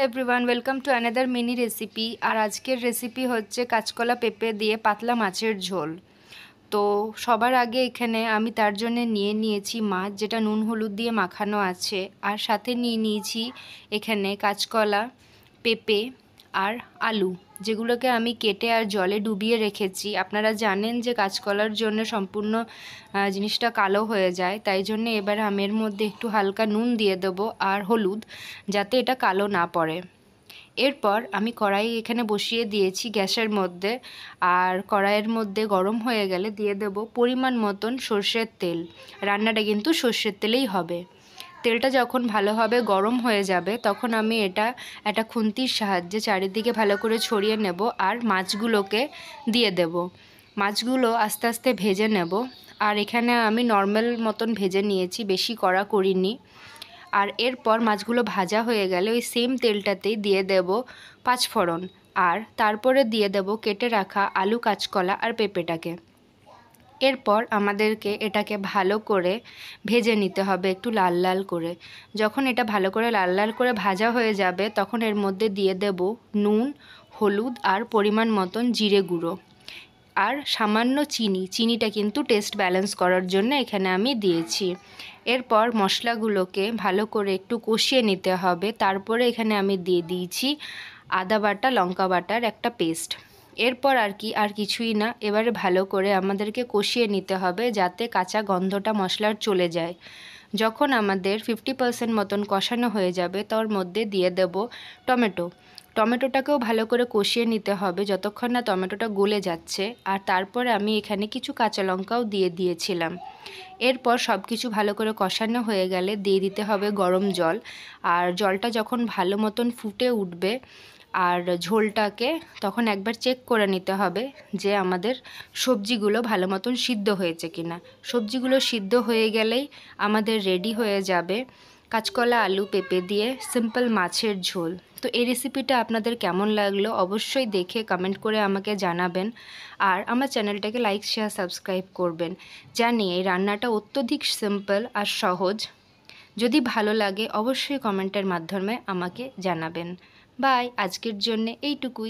Everyone welcome to another mini recipe. और आजकेर recipe होच्छे काँचकला पेঁপে दिए पातला माछेर झोल। तो सबार आगे एखाने आमी तार जोन्नो निये निয়েছি माछ जेटा नुन हलुद दिए माखानो आछे और साथे निये निয়েছি एखाने काँचकला पेঁপে और आलू जेगुलोके आमी केटे और जले डुबिए रेखेছি। आपनारा जानेन जे काँचकलार जोन्नो सम्पूर्ण जिनिसटा कालो हये जाय, ताई जोन्नो एबार आमी एर मध्य एकटू हालका नुन दिए देबो और हलुद जाते एटा कालो ना पड़े। एरपर आमी कड़ाई एखाने बसिए दिएছি ग्यासेर मध्य और कड़ाइয়ের मध्य गरम हये गेले दिए देब परिमाण मतन सर्षेर तेल। रान्नाटा किन्तु सर्षेर तेलेई होबे। तेलटा जखन भालोभाबे गरम हये जाबे तखन आमी एटा एक खुंतिर साहाज्ये चारिदिके भालो करे छड़िए नेब और माछगुलोके दिए देब। माछगुलो आस्ते आस्ते भेजे नेब और एखाने आमी नर्माल मतन भेजे निয়েছি, बेशी कड़ा करिনি। और एरपर माछगुलो भाजा हये गेले ओई सेम तेलटातेई दिए देब पाँचफोड़न और तारपरे दिए देब केटे राखा आलू काँचकला और पेঁপেটাকে। एरपर आमादेरके एटाके भालो करे भेजे निते होबे एकटू लाल लाल करे। जखन एटा भालो करे लाल लाल करे भाजा हये जाबे तखन एर मध्य दिए देब नुन हलुद और परिमाण मतन जिरे गुঁড়ো और सामान्य चीनी। चीनीटा किन्तु टेस्ट बैलेंस करार जोन्नो एखाने आमी दिएছি। एरपर मशलागुलोके भालो करे एकटू कषिए निते होबे। तारपरे एखाने आमी दिए दिয়েছি आदा बाटा लंका बाटार एकटा पेस्ट। एरपर आर किछुई ना, एबारे भालो करे आमादेरके कषिए निते होबे जाते काँचा गन्धटा मशलार चले जाए। जखन आमादेर 50% मतन कषानो हये जाबे तार मध्य दिए देब टमेटो। टमेटोटाकेও भालो करे कषिए निते होबे যতক্ষণ না টমেটোটা গলে যাচ্ছে। আর তারপরে আমি এখানে কিছু কাঁচা লঙ্কাও দিয়ে দিয়েছিলাম। এরপর সব কিছু ভালো করে কষানো হয়ে গেলে দিয়ে দিতে হবে গরম জল। আর জলটা যখন ভালো মতন ফুটে উঠবে আর ঝোলটাকে তখন একবার চেক করে নিতে হবে যে আমাদের সবজিগুলো ভালো মতন সিদ্ধ হয়েছে কিনা। সবজিগুলো সিদ্ধ হয়ে গেলেই আমাদের রেডি হয়ে যাবে কাঁচকলা আলু পেঁপে দিয়ে সিম্পল মাছের ঝোল। তো এই রেসিপিটা আপনাদের কেমন লাগলো অবশ্যই দেখে কমেন্ট করে আমাকে জানাবেন আর আমার চ্যানেলটাকে লাইক শেয়ার সাবস্ক্রাইব করবেন। জানি এই রান্নাটা অত্যধিক সিম্পল আর সহজ। যদি ভালো লাগে অবশ্যই কমেন্টের মাধ্যমে আমাকে জানাবেন। বাই, আজকের জন্য এইটুকুই।